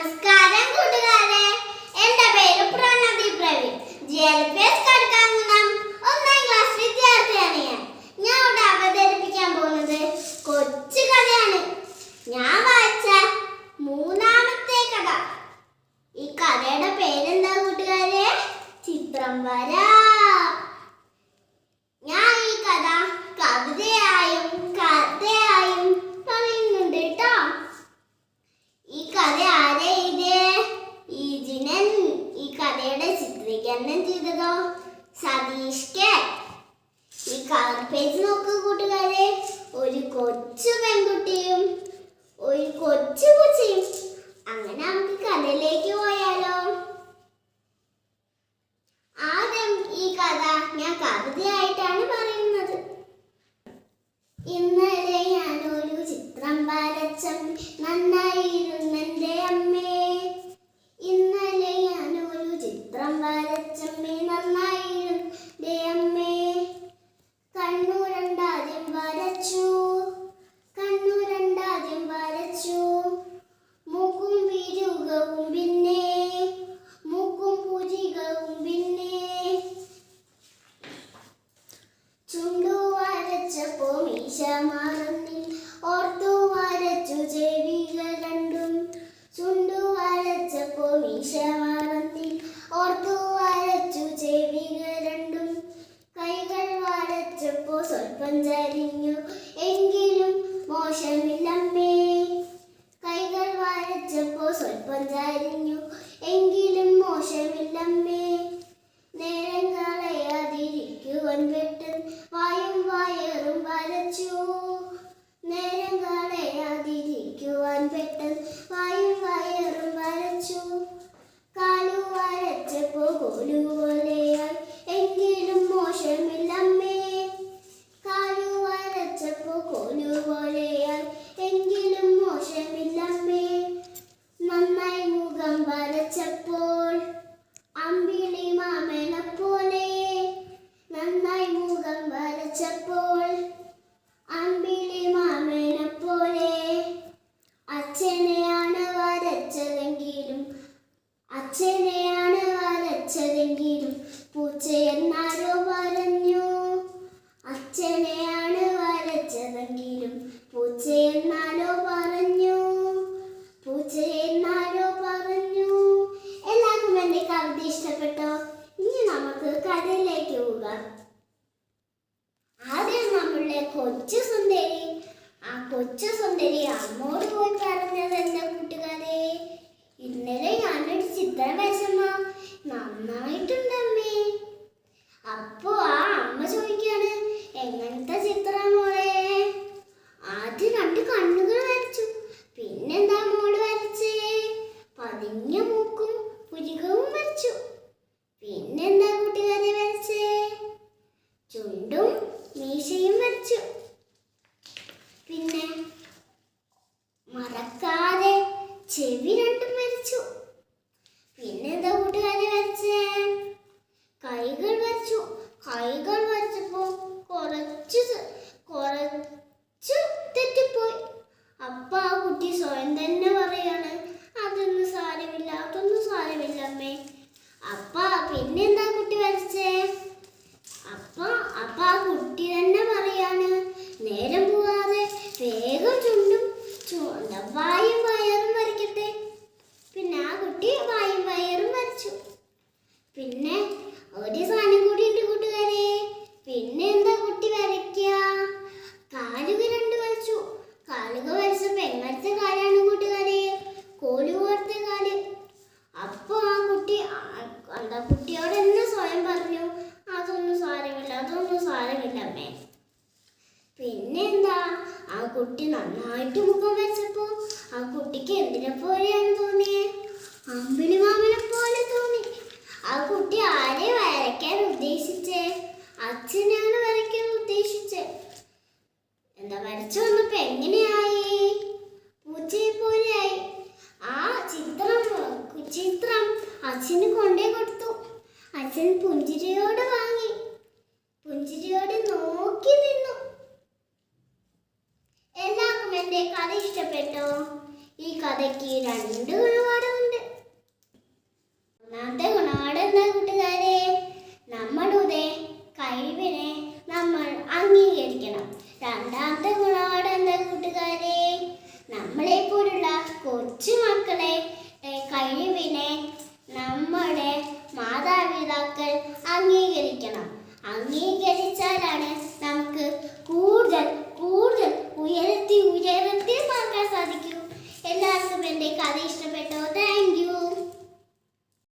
നമസ്കാരം കൂട്ടുകാരെ, എൻ്റെ പേര് പ്രണതി പ്രവീൺ. GLPS കടക്കാംകുന്നം 1ാം ക്ലാസ് വിദ്യാർത്ഥിയാണ് ഞാൻ ഇവിടെ അവതരിപ്പിക്കാൻ പോകുന്നത് കൊച്ചു കഥയാണ്. ഞാൻ വായിച്ച 3ാമത്തെ കഥ. ഈ കഥയുടെ പേരെന്താ കൂട്ടുകാരെ? ചിത്രം വര. ഞാൻ ഈ കഥ കവിതയായും കഥയായും പറയുന്നുണ്ട് കേട്ടോ. ഈ കഥ ആരെ എഴുതിയേ? ഈജിനൻ. ഈ കഥയുടെ ചിത്രീകരണം ചെയ്തതോ സതീഷ് കെ. ഈ കവർ പേജ് നോക്കൂ കൂട്ടുകാരെ. ഒരു കൊച്ചു പെൺകുട്ടിയും ഒരു കൊച്ചു പൂച്ചയും. അങ്ങനെ നമുക്ക് കഥയിലേക്ക് പോയാലോ? ആദ്യം ഈ കഥ ഞാൻ കവിതയായിട്ടാണ് പറയുന്നത്. ഇന്നലെ ഞാനൊരു ചിത്രം വരച്ചം നന്നായിരുന്നെന്റെ അമ്മേ. ഇന്നലെ ഞാനൊരു ചിത്രം വരച്ചമ്മേ നന്നായിരുന്നെ അമ്മേ. കണ്ണു രണ്ടാദ്യം വരച്ചു, കണ്ണു രണ്ടാദ്യം വരച്ചു. മൂക്കും വിരുകവും പിന്നെ, മൂക്കും പുരികവും പിന്നെ. ചുണ്ടു വരച്ചപ്പോ മീശ മറന്നിൽ ഓർത്തു വരച്ചു ചെവികൾ രണ്ടും. ചുണ്ടു വരച്ചപ്പോ മീശ മറന്നിൽ ഓർത്തു വരച്ചു ചെവികൾ രണ്ടും. കൈകൾ വരച്ചപ്പോ സ്വൽപ്പം ചരിഞ്ഞു എങ്കിലും മോശമില്ലമ്മേ. കൈകൾ വരച്ചപ്പോ സ്വൽപ്പം ചരിഞ്ഞു എങ്കിലും മോശമില്ലമ്മേ. നേരം കളയാതിരിക്കുവാൻ പെട്ടെന്ന് വായും വയറും വരച്ചു. നേരം കളയാതിരിക്കുവാൻ പെട്ടെന്ന് വായും വയറും വരച്ചു. കാലു വരച്ചപ്പോ കോലു പോലെയായി എങ്കിലും മോശമില്ലമ്മേ. കാലു വരച്ചപ്പോ കോലു പോലെയായി എങ്കിലും മോശമില്ലമ്മേ. നന്നായി മുഖം വരച്ചപ്പോൾ അമ്പിളി മാമനെ പോലെ. നന്നായി മുഖം വരച്ചപ്പോൾ അമ്പിളി മാമനെ പോലെ. അച്ഛനെയാണ് വരച്ചതെങ്കിലും, അച്ഛനെയാണ് വരച്ചതെങ്കിലും പൂച്ചയെന്നാരോ പറഞ്ഞു. അച്ഛനെയാണ് വരച്ചതെങ്കിലും പൂച്ചയെന്നാരോ പറഞ്ഞു. പൂച്ചയെന്നാരോ പറഞ്ഞു. എല്ലാവർക്കും എൻ്റെ കവിത ഇഷ്ടപ്പെട്ടോ? ഇനി നമുക്ക് കഥയിലേക്ക് പോകാം. ആദ്യം നമ്മളുടെ കൊച്ചു സുന്ദരി. ആ കൊച്ചു സുന്ദരി അമ്മോട് പോയി പറഞ്ഞത് എന്താ കൂട്ടുകാരെ? ഇന്നലെ ഞാനൊരു ചിത്രം വരച്ചമ്മ, നന്നായിട്ടുണ്ടമ്മേ. അപ്പോ ആ അമ്മ ചോദിക്കാണ്, എങ്ങനത്തെ ചിത്രം മോളെ? ആദ്യം 2 കണ്ണുകൾ വരച്ചു. പിന്നെന്താ മോള് വരച്ചേ? പതിഞ്ഞ മൂക്കും പുരികവും വരച്ചു. പിന്നെന്താ കൂട്ടുകാരെ വരച്ചേ? ചുണ്ടും മീശയും വരച്ചു. പിന്നെ മറക്കാതെ ചെവി 2 വരച്ചു. പിന്നെന്താ കൂട്ടുകാരെ വരച്ചേ? കൈകൾ വരച്ചു. കൈകൾ വരച്ചപ്പോ കുറച്ചു തെറ്റിപ്പോയി. അപ്പൊ ആ കുട്ടി സ്വയം തന്നെ പറയാണ്, അതൊന്നും സാരമില്ല, അതൊന്നും സാരമില്ല അമ്മേ. പിന്നെന്താ കുട്ടി വരച്ചേ? അപ്പൊ ആ കുട്ടി തന്നെ പറയാണ്, നേരം പോവാതെ വേഗം ചുണ്ടും വായും വയറും വരയ്ക്കട്ടെ. പിന്നെ ആ കുട്ടി വായും വയറും വരച്ചു. പിന്നെ ഒരു സാധനം കൂടി ഉണ്ട് കൂട്ടുകാരെ. പിന്നെ എന്താ കുട്ടി വരയ്ക്കുക? കാലുകൾ 2 വരച്ചു. കാലുകൾ വരച്ചപ്പോ എങ്ങനത്തെ കാലാണ് കൂട്ടുകാരെ? കോലു പോലത്തെ കാല്. അപ്പൊ ആ കുട്ടി എന്താ കുട്ടിയോട് തന്നെ സ്വയം പറഞ്ഞു, അതൊന്നും സാരമില്ല, അതൊന്നും സാരമില്ല അമ്മേ. പിന്നെന്താ ആ കുട്ടി നന്നായിട്ട് മുഖം വരച്ചപ്പോ ആ കുട്ടിക്ക് എന്തിനെ പോലെയാണ് തോന്നിയേ? അമ്പിളി മാമനെ പോലെ തോന്നി. ആ കുട്ടി ആരെ വരയ്ക്കാൻ ഉദ്ദേശിച്ചേ? അച്ഛനെയാണ് വരയ്ക്കാൻ ഉദ്ദേശിച്ചേ. എന്താ വരച്ചു വന്നപ്പോ എങ്ങനെയായി? പൂച്ചയെ പോലെയായി. ആ ചിത്രം അച്ഛന് കൊണ്ടേ കൊടുത്തു. അച്ഛൻ പുഞ്ചിരിയോട് വാങ്ങി, പുഞ്ചിരിയോട് നോക്കി നിന്നു. എല്ലാവർക്കും എൻ്റെ കഥ ഇഷ്ടപ്പെട്ടോ? ഈ കഥയ്ക്ക് 2 ഗുണപാഠം കഴിഞ്ഞ